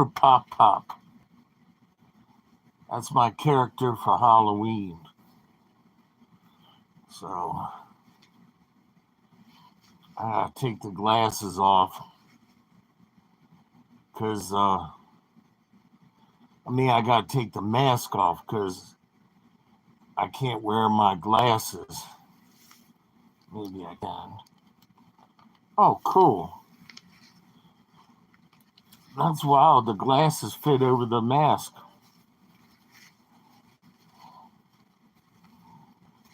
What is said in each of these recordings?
Pop Pop. That's my character for Halloween. So I gotta take the glasses off because I gotta take the mask off because I can't wear my glasses. Maybe I can. Oh, cool. That's wild. The glasses fit over the mask.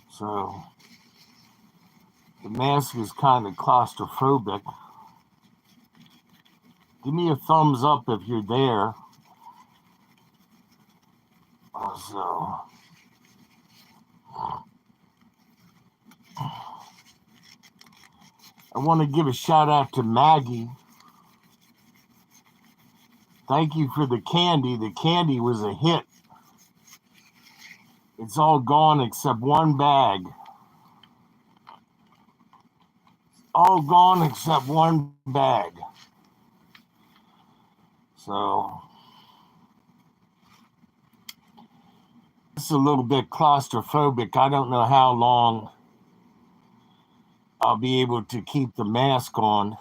So the mask is kind of claustrophobic. Give me a thumbs up if you're there. So I want to give a shout out to Maggie. Thank you for the candy. The candy was a hit. It's all gone except one bag. All gone except one bag. So it's a little bit claustrophobic. I don't know how long I'll be able to keep the mask on.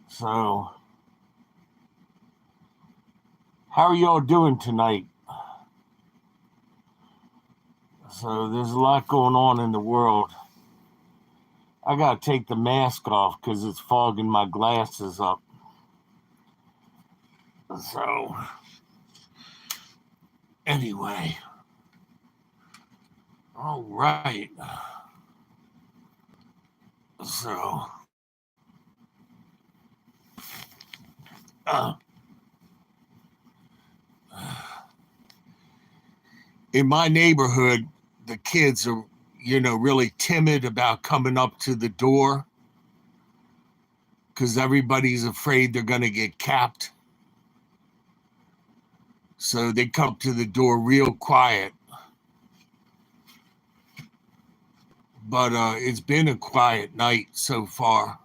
So how are y'all doing tonight? So there's a lot going on in the world. I gotta take the mask off because it's fogging my glasses up. So anyway, all right. So in my neighborhood, the kids are, really timid about coming up to the door because everybody's afraid they're going to get capped. So they come to the door real quiet. But it's been a quiet night so far.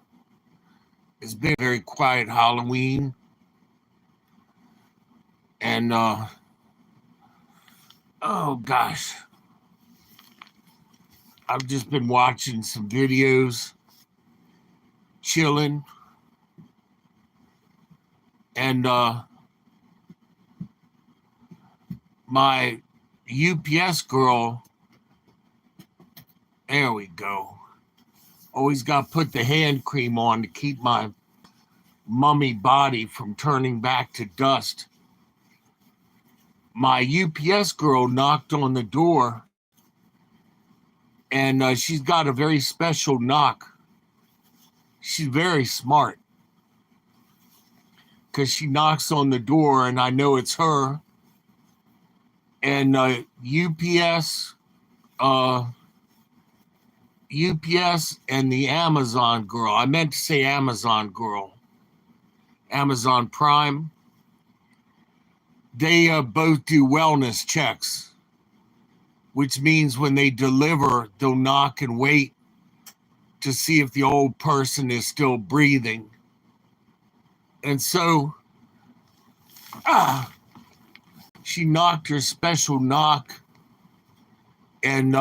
It's been a very quiet Halloween. And, oh gosh, I've just been watching some videos, chilling. And my UPS girl, there we go. Always got to put the hand cream on to keep my mummy body from turning back to dust. My UPS girl knocked on the door, and she's got a very special knock. She's very smart because she knocks on the door, and I know it's her. And UPS and the Amazon girl. I meant to say Amazon girl. Amazon Prime. They both do wellness checks, which means when they deliver, they'll knock and wait to see if the old person is still breathing. And so she knocked her special knock, and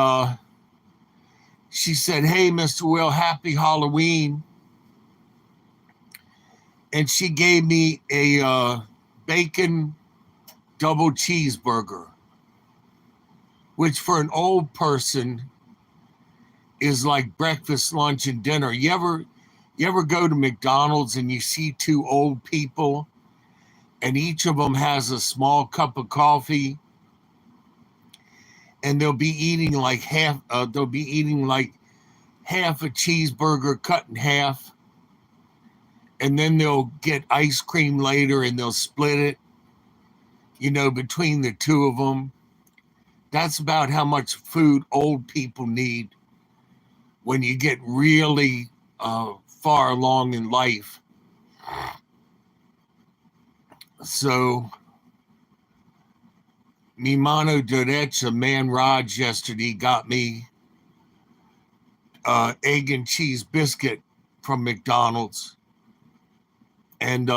she said, "Hey, Mr. Will, happy Halloween." And she gave me a bacon double cheeseburger, which for an old person is like breakfast, lunch, and dinner. You ever go to McDonald's and you see two old people and each of them has a small cup of coffee, and they'll be eating like half a cheeseburger cut in half, and then they'll get ice cream later and they'll split it, between the two of them. That's about how much food old people need when you get really far along in life. So, mi mano derecha, Man Raj, yesterday got me egg and cheese biscuit from McDonald's. And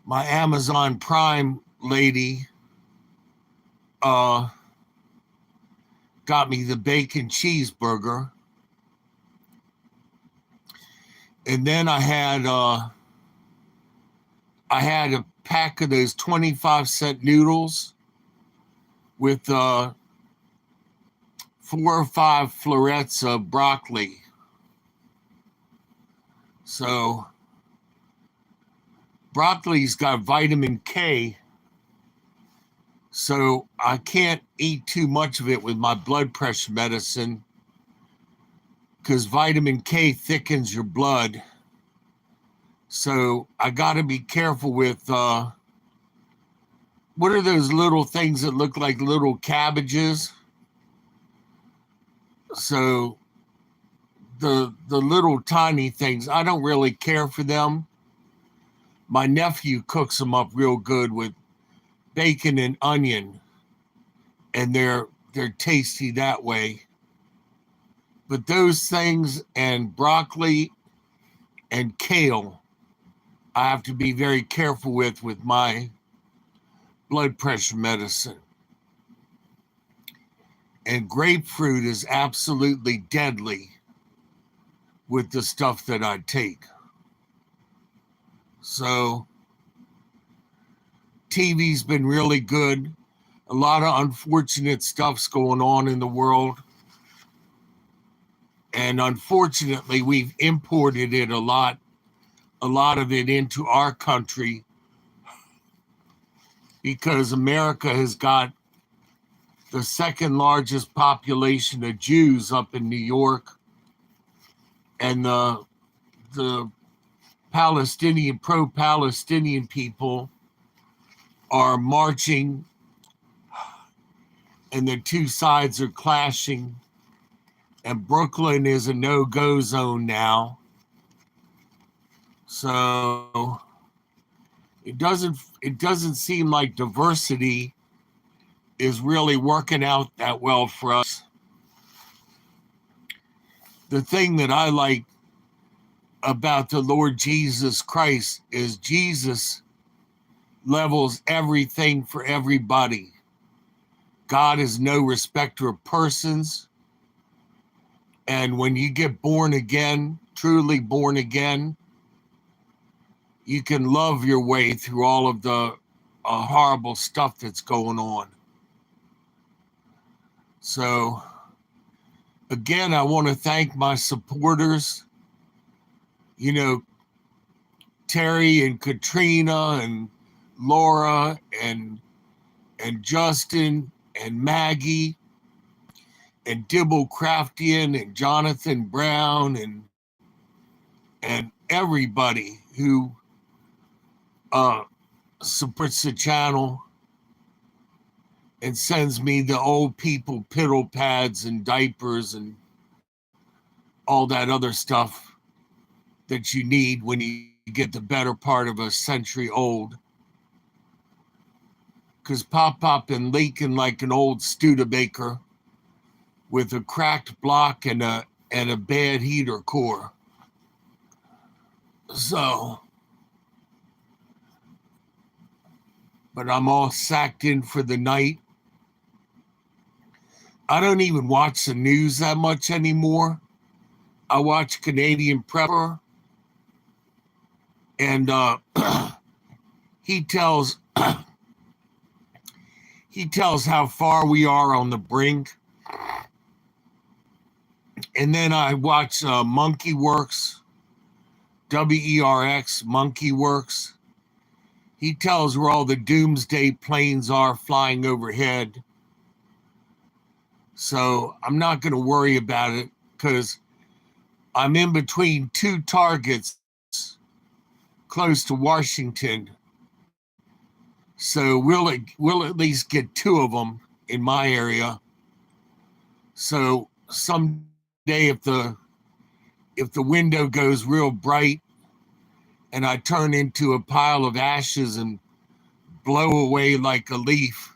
my Amazon Prime lady got me the bacon cheeseburger. And then I had a pack of those 25-cent noodles with 4 or 5 florets of broccoli. So broccoli's got vitamin K, so I can't eat too much of it with my blood pressure medicine because vitamin K thickens your blood. So I got to be careful with what are those little things that look like little cabbages? So the little tiny things, I don't really care for them. My nephew cooks them up real good with bacon and onion, and they're tasty that way. But those things and broccoli and kale, I have to be very careful with my blood pressure medicine. And grapefruit is absolutely deadly with the stuff that I take. So TV's been really good. A lot of unfortunate stuff's going on in the world. And unfortunately, we've imported it a lot of it into our country because America has got the second largest population of Jews up in New York, and the pro-Palestinian people are marching, and the two sides are clashing, and Brooklyn is a no-go zone now. So it doesn't seem like diversity is really working out that well for us. The thing that I like about the Lord Jesus Christ is Jesus levels everything for everybody. God is no respecter of persons. And when you get born again, truly born again, you can love your way through all of the horrible stuff that's going on. So, again, I want to thank my supporters, you know, Terry and Katrina and Laura and Justin and Maggie and Dibble Craftian and Jonathan Brown and everybody who supports the channel and sends me the old people piddle pads and diapers and all that other stuff that you need when you get the better part of a century old. Because Pop been leaking like an old Studebaker with a cracked block and a bad heater core. So, but I'm all sacked in for the night. I don't even watch the news that much anymore. I watch Canadian Prepper, and he tells how far we are on the brink. And then I watch Monkey Works, WERX, Monkey Works. He tells where all the doomsday planes are flying overhead. So I'm not going to worry about it because I'm in between two targets close to Washington. So we'll at least get 2 of them in my area. So someday if the window goes real bright and I turn into a pile of ashes and blow away like a leaf,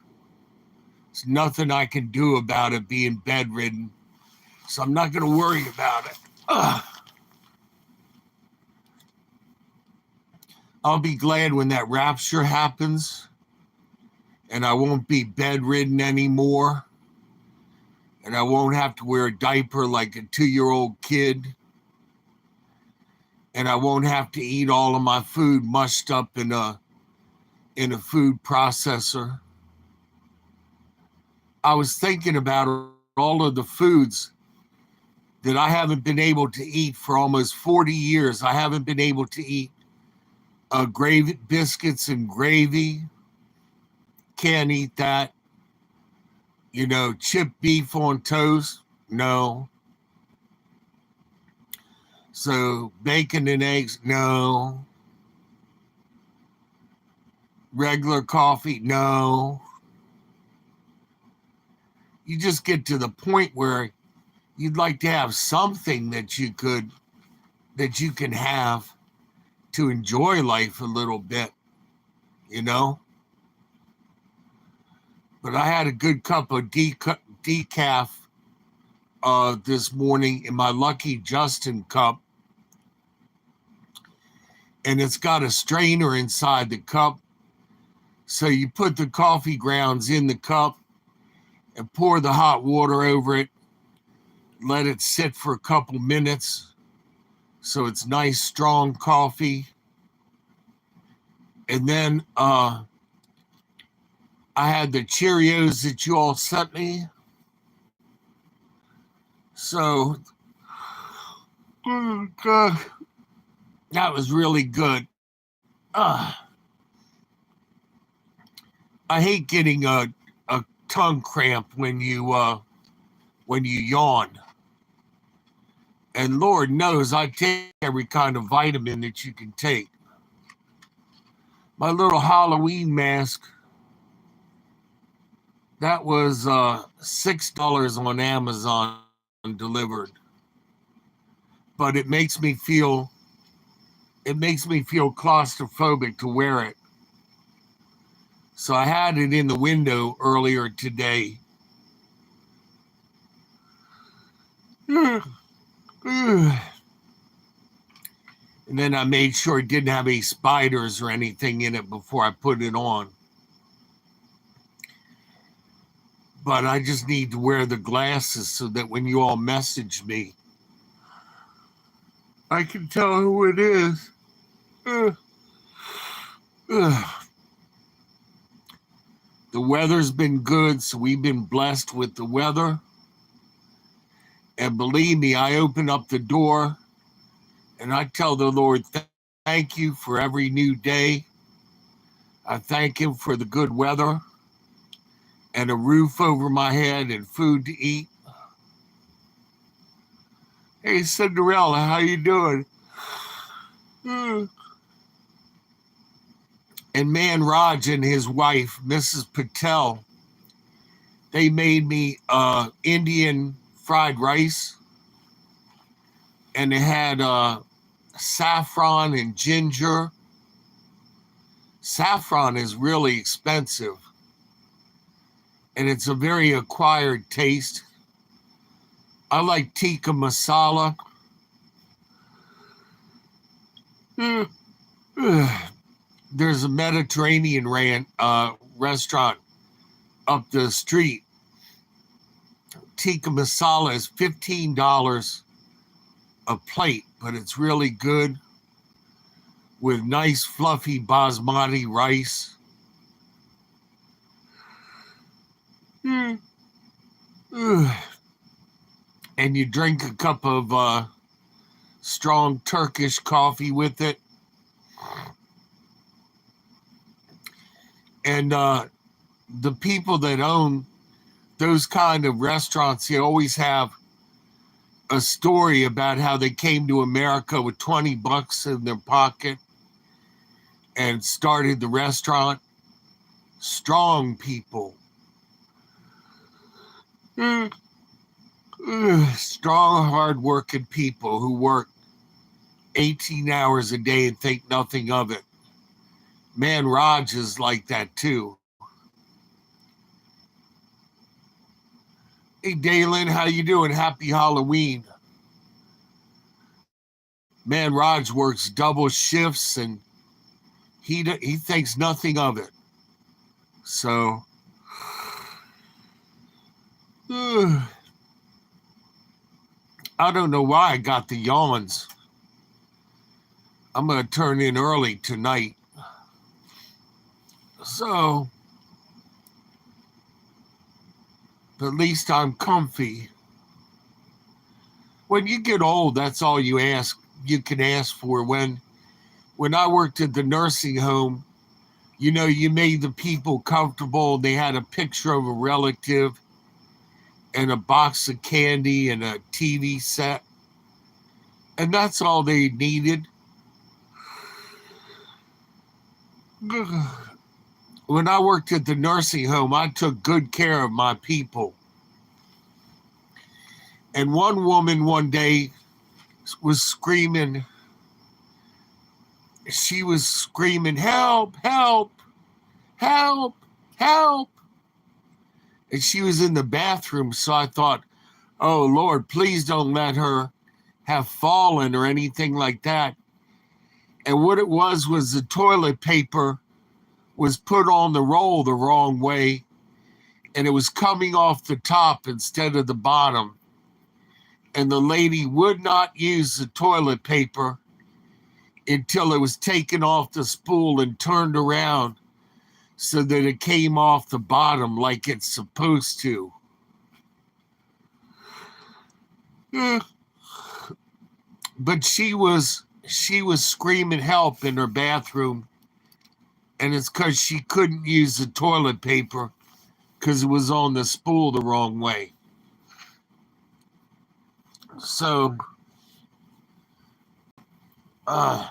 there's nothing I can do about it being bedridden. So I'm not going to worry about it. I'll be glad when that rapture happens and I won't be bedridden anymore and I won't have to wear a diaper like a 2-year-old kid and I won't have to eat all of my food mushed up in a food processor. I was thinking about all of the foods that I haven't been able to eat for almost 40 years. I haven't been able to eat gravy, biscuits and gravy. Can't eat that. You know, chipped beef on toast. No. So bacon and eggs. No. Regular coffee. No. You just get to the point where you'd like to have something that you can have to enjoy life a little bit, you know? But I had a good cup of decaf this morning in my Lucky Justin cup. And it's got a strainer inside the cup. So you put the coffee grounds in the cup and pour the hot water over it. Let it sit for a couple minutes so it's nice, strong coffee. And then I had the Cheerios that you all sent me. So, that was really good. I hate getting a tongue cramp when you yawn. And Lord knows I take every kind of vitamin that you can take. My little Halloween mask, that was $6 on Amazon delivered. But it makes me feel claustrophobic to wear it. So I had it in the window earlier today. And then I made sure it didn't have any spiders or anything in it before I put it on. But I just need to wear the glasses so that when you all message me, I can tell who it is. The weather's been good, so we've been blessed with the weather. And believe me, I open up the door and I tell the Lord, thank you for every new day. I thank him for the good weather and a roof over my head and food to eat. Hey, Cinderella, how you doing? And Man Raj and his wife, Mrs. Patel, they made me Indian fried rice. And it had saffron and ginger. Saffron is really expensive. And it's a very acquired taste. I like tikka masala. There's a Mediterranean restaurant up the street. Tikka masala is $15 a plate, but it's really good with nice fluffy basmati rice. And you drink a cup of strong Turkish coffee with it. And the people that own those kind of restaurants, they always have a story about how they came to America with $20 in their pocket and started the restaurant. Strong people. Strong, hard-working people who work 18 hours a day and think nothing of it. Man, Raj is like that too. Hey, Dalen, how you doing? Happy Halloween. Man, Raj works double shifts and He thinks nothing of it. So I don't know why I got the yawns. I'm going to turn in early tonight. So at least I'm comfy. When you get old, that's all you can ask for. When I worked at the nursing home, you know, you made the people comfortable. They had a picture of a relative and a box of candy and a TV set. And that's all they needed. When I worked at the nursing home, I took good care of my people. And one woman one day was screaming. She was screaming, "Help, help, help, help." And she was in the bathroom. So I thought, oh, Lord, please don't let her have fallen or anything like that. And what it was the toilet paper was put on the roll the wrong way, and it was coming off the top instead of the bottom. And the lady would not use the toilet paper until it was taken off the spool and turned around so that it came off the bottom like it's supposed to. But she was screaming help in her bathroom, and it's because she couldn't use the toilet paper because it was on the spool the wrong way. So, I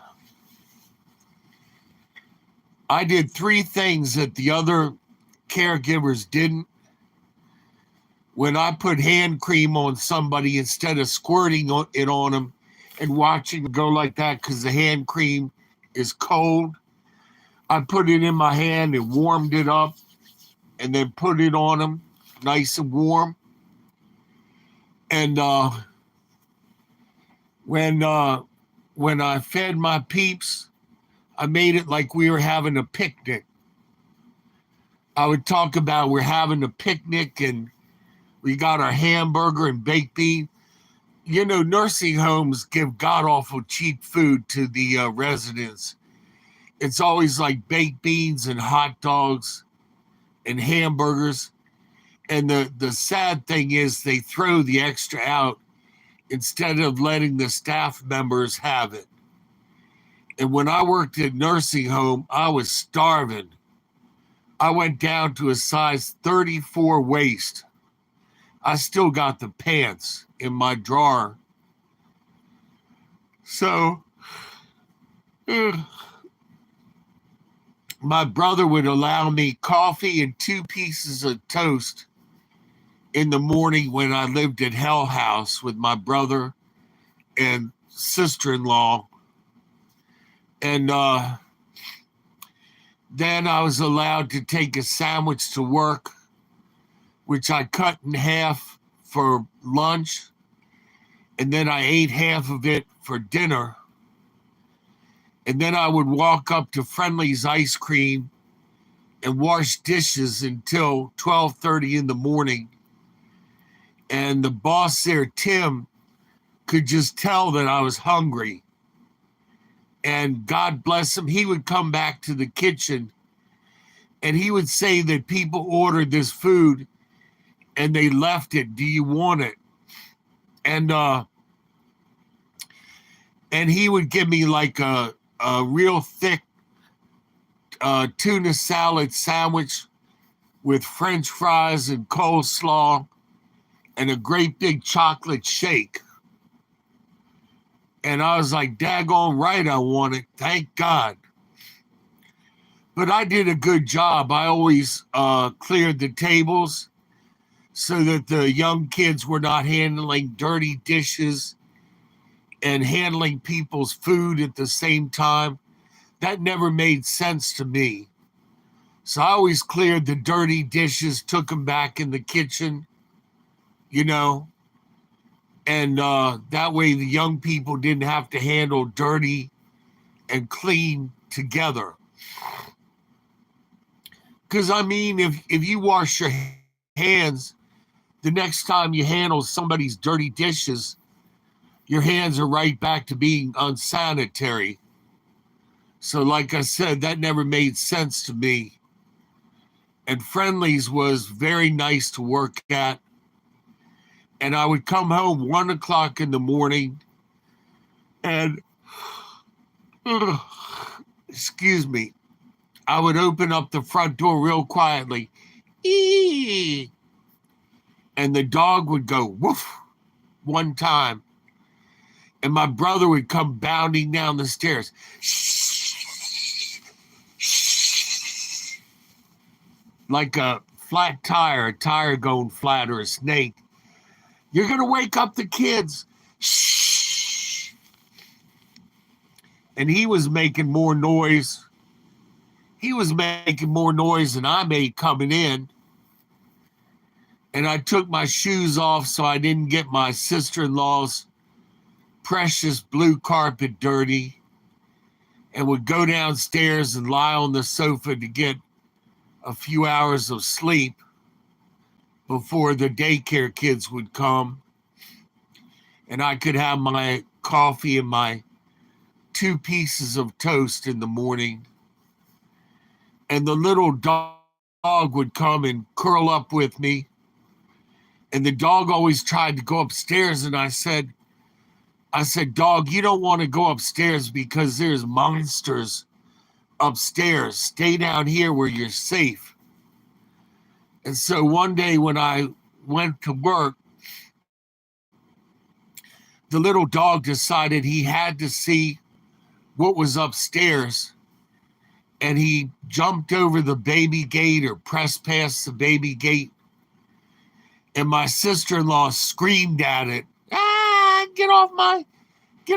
did 3 things that the other caregivers didn't. When I put hand cream on somebody, instead of squirting it on them and watching it go like that because the hand cream is cold, I put it in my hand and warmed it up and then put it on them nice and warm. And when I fed my peeps, I made it like we were having a picnic. I would talk about we're having a picnic and we got our hamburger and baked bean. You know, nursing homes give god-awful cheap food to the residents. It's always like baked beans and hot dogs and hamburgers. And the sad thing is they throw the extra out instead of letting the staff members have it. And when I worked at nursing home, I was starving. I went down to a size 34 waist. I still got the pants in my drawer. So, my brother would allow me coffee and 2 pieces of toast in the morning when I lived at Hell House with my brother and sister-in-law. And then I was allowed to take a sandwich to work, which I cut in half for lunch. And then I ate half of it for dinner. And then I would walk up to Friendly's Ice Cream and wash dishes until 12:30 in the morning. And the boss there, Tim, could just tell that I was hungry. And God bless him, he would come back to the kitchen and he would say that people ordered this food and they left it. Do you want it? And he would give me like a real thick tuna salad sandwich with French fries and coleslaw and a great big chocolate shake. And I was like, daggone right, I want it. Thank God. But I did a good job. I always cleared the tables so that the young kids were not handling dirty dishes and handling people's food at the same time. That never made sense to me. So I always cleared the dirty dishes, took them back in the kitchen, you know, and that way the young people didn't have to handle dirty and clean together. Because, I mean, if you wash your hands, the next time you handle somebody's dirty dishes, your hands are right back to being unsanitary. So, like I said, that never made sense to me. And Friendly's was very nice to work at. And I would come home 1 o'clock in the morning and, excuse me, I would open up the front door real quietly. Eee! And the dog would go woof one time. And my brother would come bounding down the stairs. Like a flat tire, a tire going flat, or a snake. You're going to wake up the kids. Shh. And he was making more noise. He was making more noise than I made coming in. And I took my shoes off so I didn't get my sister-in-law's precious blue carpet dirty, and would go downstairs and lie on the sofa to get a few hours of sleep before the daycare kids would come, and I could have my coffee and my 2 pieces of toast in the morning. And the little dog would come and curl up with me, and the dog always tried to go upstairs, and I said, dog, you don't want to go upstairs because there's monsters upstairs. Stay down here where you're safe. And so one day when I went to work, the little dog decided he had to see what was upstairs. And he jumped over the baby gate, or pressed past the baby gate. And my sister-in-law screamed at it. Get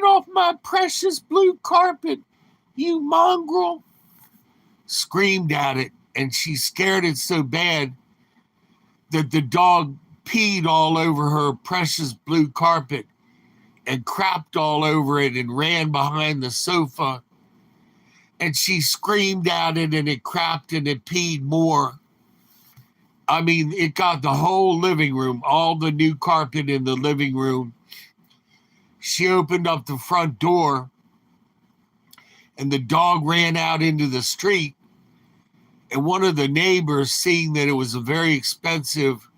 off my precious blue carpet, you mongrel. Screamed at it, and she scared it so bad that the dog peed all over her precious blue carpet and crapped all over it and ran behind the sofa. And she screamed at it, and it crapped and it peed more. I mean, it got the whole living room, all the new carpet in the living room. She opened up the front door, and the dog ran out into the street. And one of the neighbors, seeing that it was a very expensive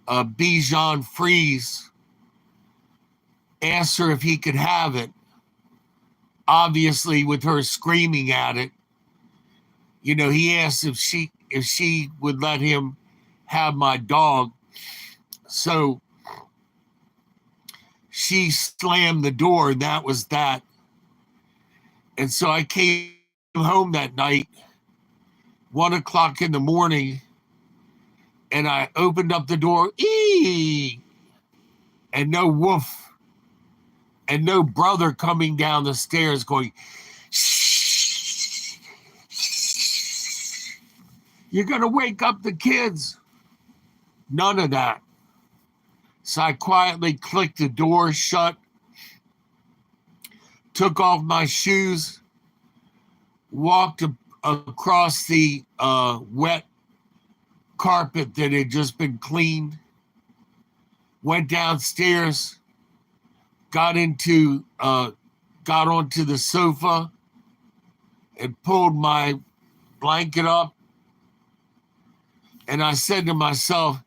Bichon Frise, asked her if he could have it. Obviously, with her screaming at it, he asked if she would let him have my dog. So she slammed the door, and that was that. And so I came home that night, 1 o'clock in the morning, and I opened up the door, and no woof, and no brother coming down the stairs going, shh, you're going to wake up the kids. None of that. So I quietly clicked the door shut, took off my shoes, walked across the wet carpet that had just been cleaned, went downstairs, got onto the sofa, and pulled my blanket up. And I said to myself,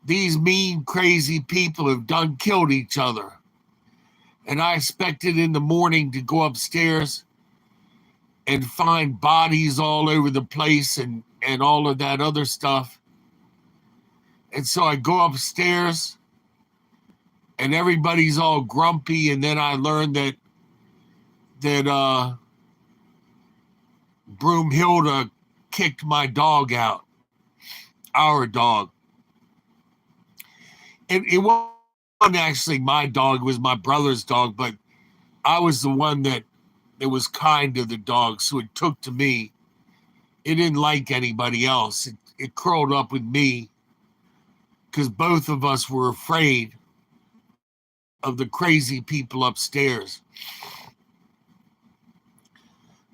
these mean, crazy people have done killed each other. And I expected in the morning to go upstairs and find bodies all over the place and all of that other stuff. And so I go upstairs, and everybody's all grumpy. And then I learned that Broomhilda kicked my dog out, our dog. And it wasn't actually my dog, it was my brother's dog, but I was the one that was kind to the dog, so it took to me. It didn't like anybody else. It curled up with me because both of us were afraid of the crazy people upstairs.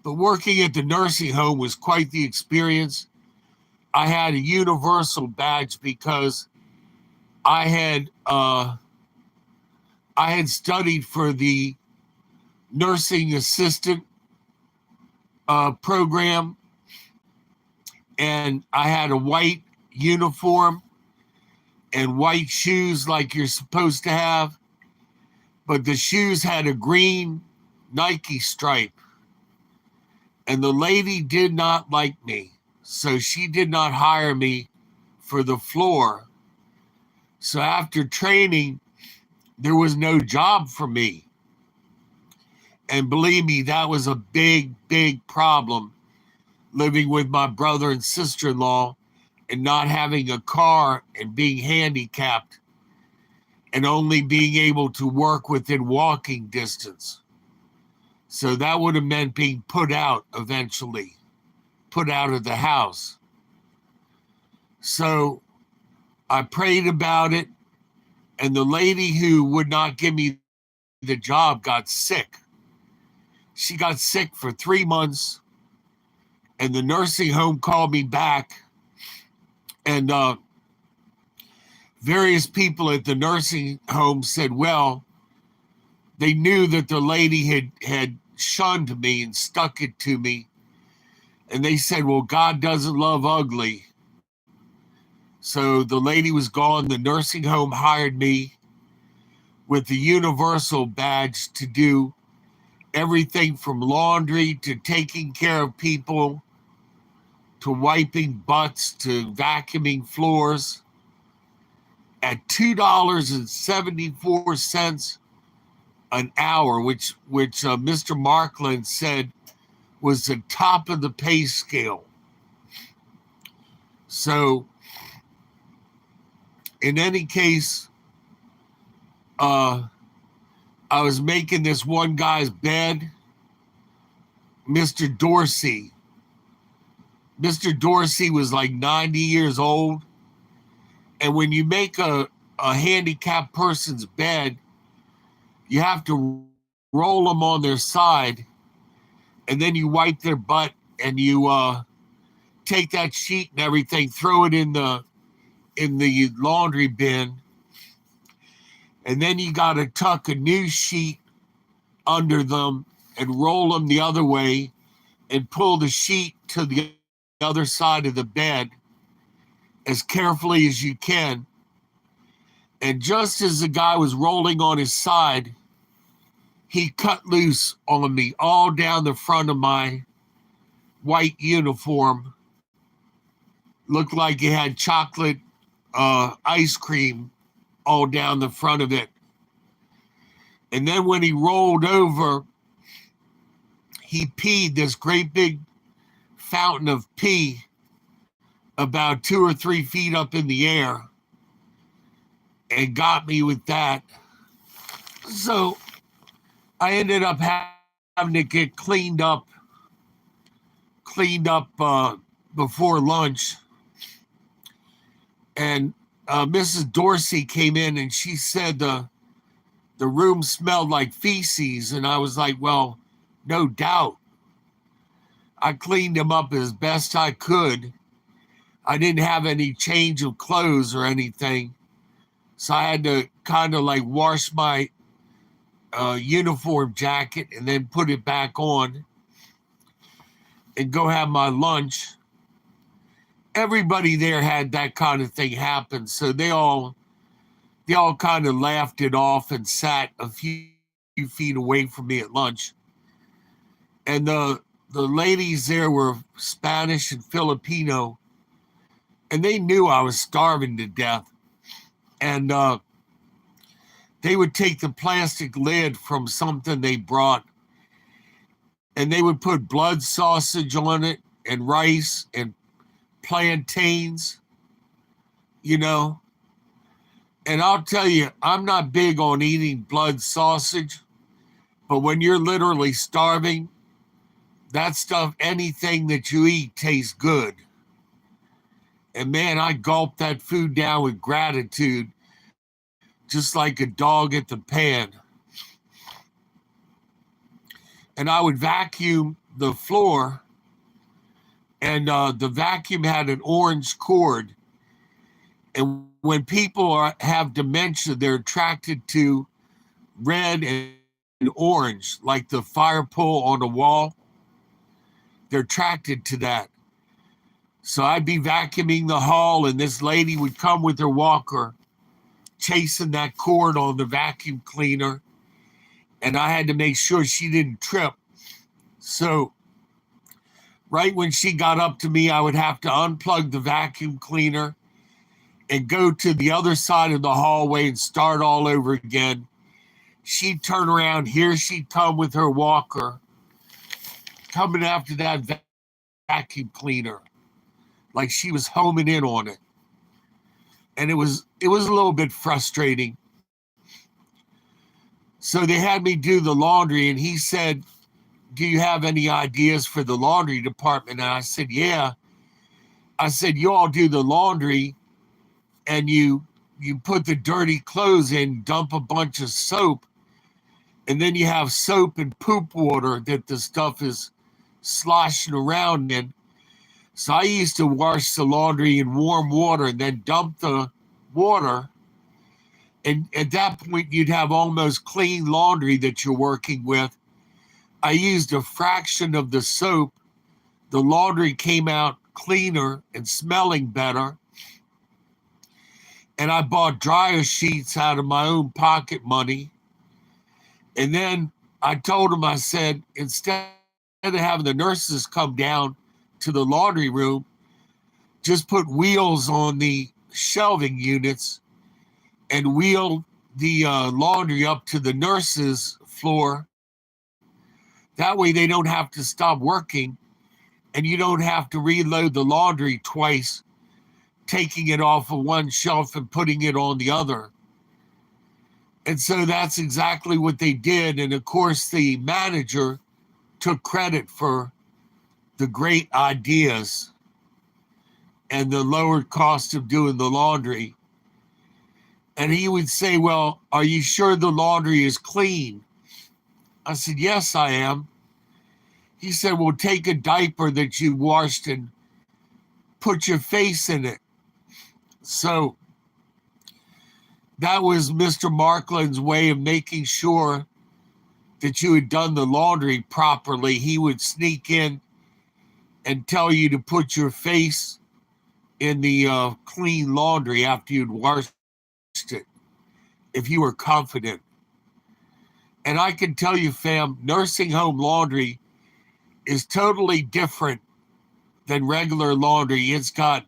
But working at the nursing home was quite the experience. I had a universal badge because I had studied for the nursing assistant program, and I had a white uniform and white shoes like you're supposed to have, but the shoes had a green Nike stripe, and the lady did not like me, so she did not hire me for the floor. So after training, there was no job for me. And believe me, that was a big, big problem, living with my brother and sister-in-law and not having a car and being handicapped and only being able to work within walking distance. So that would have meant being put out eventually, put out of the house. So I prayed about it, and the lady who would not give me the job got sick. She got sick for 3 months, and the nursing home called me back, and various people at the nursing home said, well, they knew that the lady had shunned me and stuck it to me. And they said, well, God doesn't love ugly. So the lady was gone. The nursing home hired me with the universal badge to do everything from laundry to taking care of people to wiping butts to vacuuming floors at $2.74 an hour, which Mr. Markland said was the top of the pay scale. So in any case, I was making this one guy's bed, Mr. Dorsey. Mr. Dorsey was like 90 years old. And when you make a handicapped person's bed, you have to roll them on their side, and then you wipe their butt, and you take that sheet and everything, throw it in the laundry bin, and then you got to tuck a new sheet under them and roll them the other way and pull the sheet to the other side of the bed as carefully as you can. And just as the guy was rolling on his side, he cut loose on me all down the front of my white uniform. Looked like it had chocolate ice cream all down the front of it. And then when he rolled over, he peed this great big fountain of pee about 2 or 3 feet up in the air and got me with that. So I ended up having to get cleaned up before lunch. And Mrs. Dorsey came in and she said the room smelled like feces. And I was like, well, no doubt. I cleaned him up as best I could. I didn't have any change of clothes or anything. So I had to kind of like wash my uniform jacket and then put it back on and go have my lunch. Everybody there had that kind of thing happen. So they all kind of laughed it off and sat a few feet away from me at lunch. And the ladies there were Spanish and Filipino, and they knew I was starving to death. And they would take the plastic lid from something they brought, and they would put blood sausage on it and rice and plantains, you know. And I'll tell you, I'm not big on eating blood sausage, but when you're literally starving, that stuff, anything that you eat tastes good. And man, I gulped that food down with gratitude, just like a dog at the pan. And I would vacuum the floor, and the vacuum had an orange cord. And when people have dementia, they're attracted to red and orange, like the fire pole on the wall. They're attracted to that. So I'd be vacuuming the hall, and this lady would come with her walker, chasing that cord on the vacuum cleaner. And I had to make sure she didn't trip. So right when she got up to me, I would have to unplug the vacuum cleaner and go to the other side of the hallway and start all over again. She'd turn around, here she'd come with her walker, coming after that vacuum cleaner, like she was homing in on it. And it was a little bit frustrating. So they had me do the laundry, and he said, do you have any ideas for the laundry department? And I said, yeah. I said, you all do the laundry, and you put the dirty clothes in, dump a bunch of soap, and then you have soap and poop water that the stuff is sloshing around in. So I used to wash the laundry in warm water and then dump the water. And at that point, you'd have almost clean laundry that you're working with. I used a fraction of the soap. The laundry came out cleaner and smelling better. And I bought dryer sheets out of my own pocket money. And then I told him, I said, instead of having the nurses come down to the laundry room, just put wheels on the shelving units and wheel the laundry up to the nurses' floor. That way they don't have to stop working, and you don't have to reload the laundry twice, taking it off of one shelf and putting it on the other. And so that's exactly what they did. And of course, the manager took credit for the great ideas and the lowered cost of doing the laundry. And he would say, well, are you sure the laundry is clean? I said, yes, I am. He said, well, take a diaper that you washed and put your face in it. So that was Mr. Markland's way of making sure that you had done the laundry properly. He would sneak in and tell you to put your face in the clean laundry after you'd washed it, if you were confident. And I can tell you, fam, nursing home laundry is totally different than regular laundry. It's got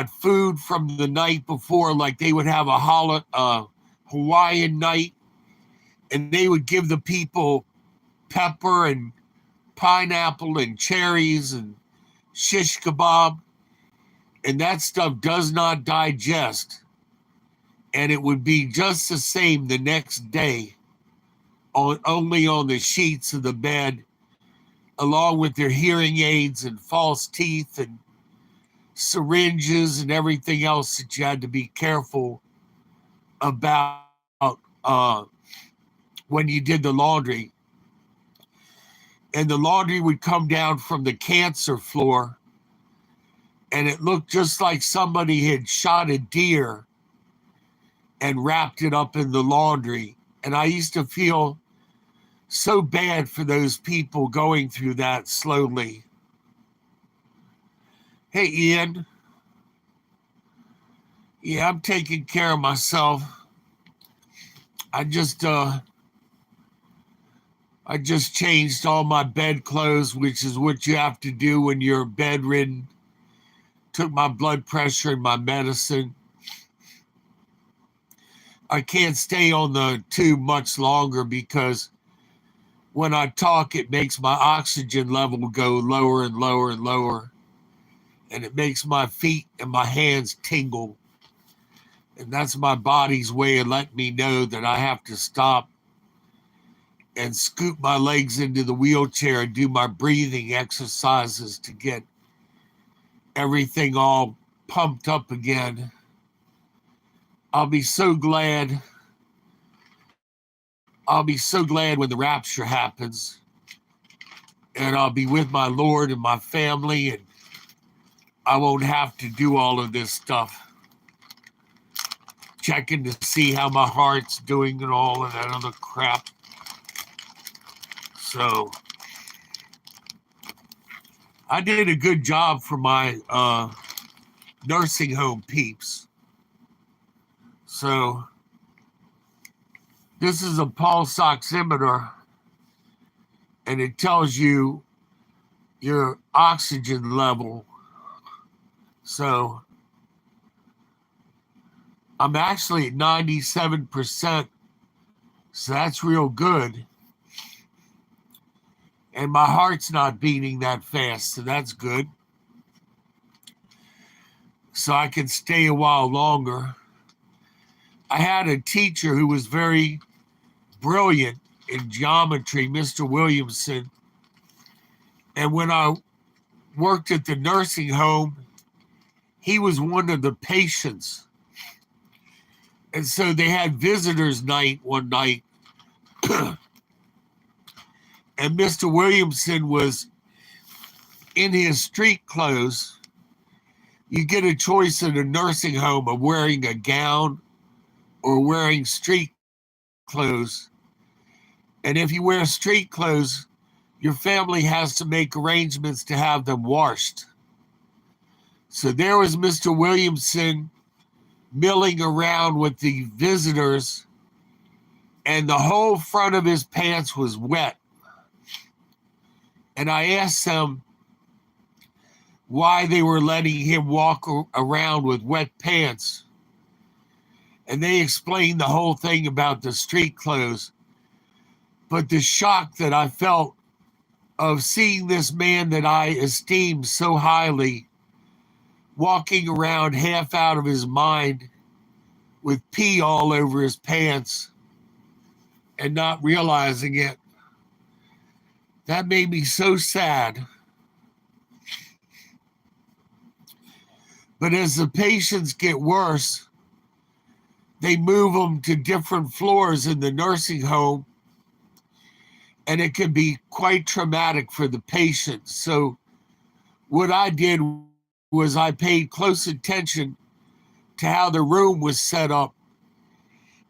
food from the night before, like they would have a Hawaiian night, and they would give the people pepper and pineapple and cherries and shish kebab, and that stuff does not digest. And it would be just the same the next day, only on the sheets of the bed, along with their hearing aids and false teeth and syringes and everything else that you had to be careful about when you did the laundry. And the laundry would come down from the cancer floor, and it looked just like somebody had shot a deer and wrapped it up in the laundry. And I used to feel so bad for those people going through that slowly. Hey, Ian. Yeah, I'm taking care of myself. I just changed all my bed clothes, which is what you have to do when you're bedridden. Took my blood pressure and my medicine. I can't stay on the tube much longer because when I talk, it makes my oxygen level go lower and lower and lower. And it makes my feet and my hands tingle. And that's my body's way of letting me know that I have to stop and scoop my legs into the wheelchair and do my breathing exercises to get everything all pumped up again. I'll be so glad when the rapture happens. and I'll be with my Lord and my family, and I won't have to do all of this stuff. Checking to see how my heart's doing and all of that other crap. So I did a good job for my nursing home peeps. So this is a pulse oximeter, and it tells you your oxygen level. So I'm actually at 97%, so that's real good. And my heart's not beating that fast, so that's good. So I can stay a while longer. I had a teacher who was very brilliant in geometry, Mr. Williamson. And when I worked at the nursing home, he was one of the patients. And so they had visitors night one night. And Mr. Williamson was in his street clothes. You get a choice in a nursing home of wearing a gown or wearing street clothes. And if you wear street clothes, your family has to make arrangements to have them washed. So there was Mr. Williamson milling around with the visitors, and the whole front of his pants was wet. And I asked them why they were letting him walk around with wet pants. And they explained the whole thing about the street clothes. But the shock that I felt of seeing this man that I esteemed so highly walking around half out of his mind with pee all over his pants and not realizing it, that made me so sad. But as the patients get worse, they move them to different floors in the nursing home, and it can be quite traumatic for the patient. So what I did was I paid close attention to how the room was set up.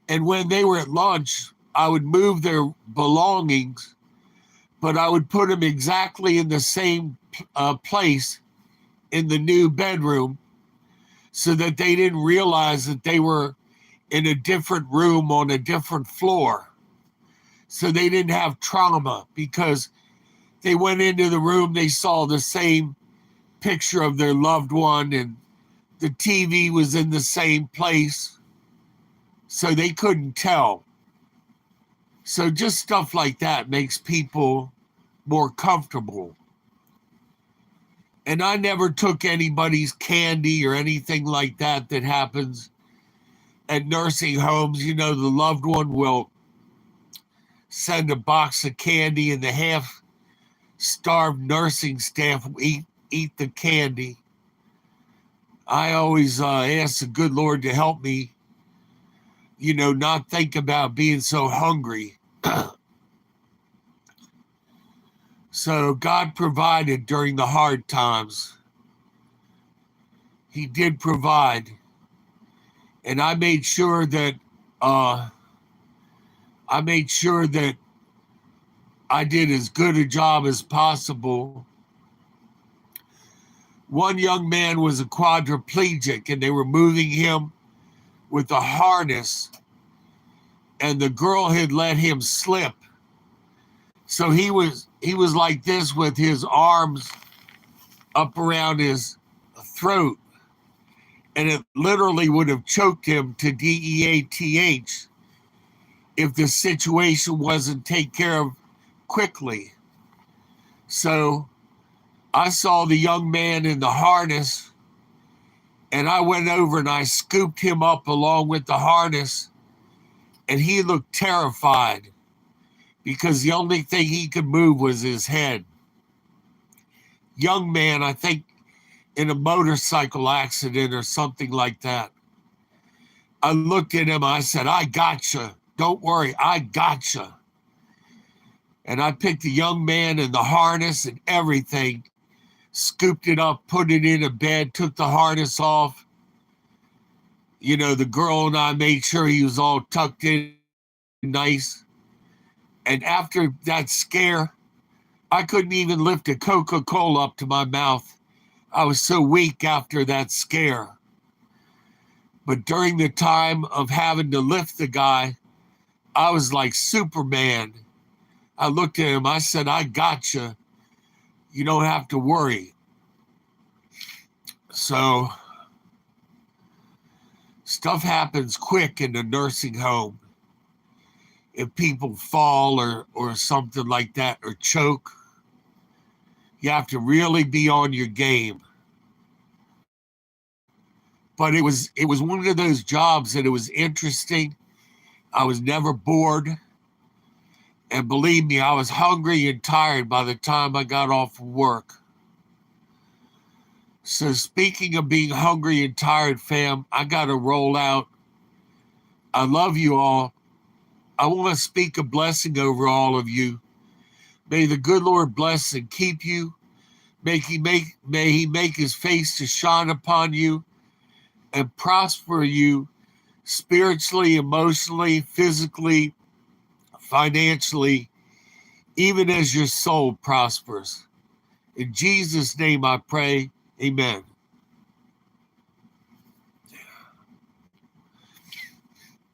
And when they were at lunch, I would move their belongings, but I would put them exactly in the same place in the new bedroom so that they didn't realize that they were in a different room on a different floor. So they didn't have trauma, because they went into the room, they saw the same picture of their loved one, and the TV was in the same place, so they couldn't tell. So just stuff like that makes people more comfortable. And I never took anybody's candy or anything like that that happens at nursing homes. You know, the loved one will send a box of candy, and the half-starved nursing staff will eat the candy. I always ask the good Lord to help me, not think about being so hungry. So God provided during the hard times. He did provide. And I made sure that I did as good a job as possible. One young man was a quadriplegic, and they were moving him with a harness, and the girl had let him slip. So he was like this with his arms up around his throat, and it literally would have choked him to DEATH if the situation wasn't taken care of quickly. So I saw the young man in the harness, and I went over and I scooped him up along with the harness, and he looked terrified because the only thing he could move was his head. Young man, I think in a motorcycle accident or something like that. I looked at him, I said, "I gotcha. Don't worry, I gotcha." And I picked the young man and the harness and everything, scooped it up, put it in a bed, took the harness off. You know, the girl and I made sure he was all tucked in nice. And after that scare, I couldn't even lift a Coca-Cola up to my mouth. I was so weak after that scare. But during the time of having to lift the guy, I was like Superman. I looked at him, I said, I got you. You don't have to worry. So stuff happens quick in the nursing home. If people fall or something like that or choke, you have to really be on your game. But it was one of those jobs that it was interesting. I was never bored. And believe me, I was hungry and tired by the time I got off of work. So speaking of being hungry and tired, fam, I got to roll out. I love you all. I want to speak a blessing over all of you. May the good Lord bless and keep you. May he make his face to shine upon you and prosper you spiritually, emotionally, physically, financially, even as your soul prospers. In Jesus' name I pray, amen.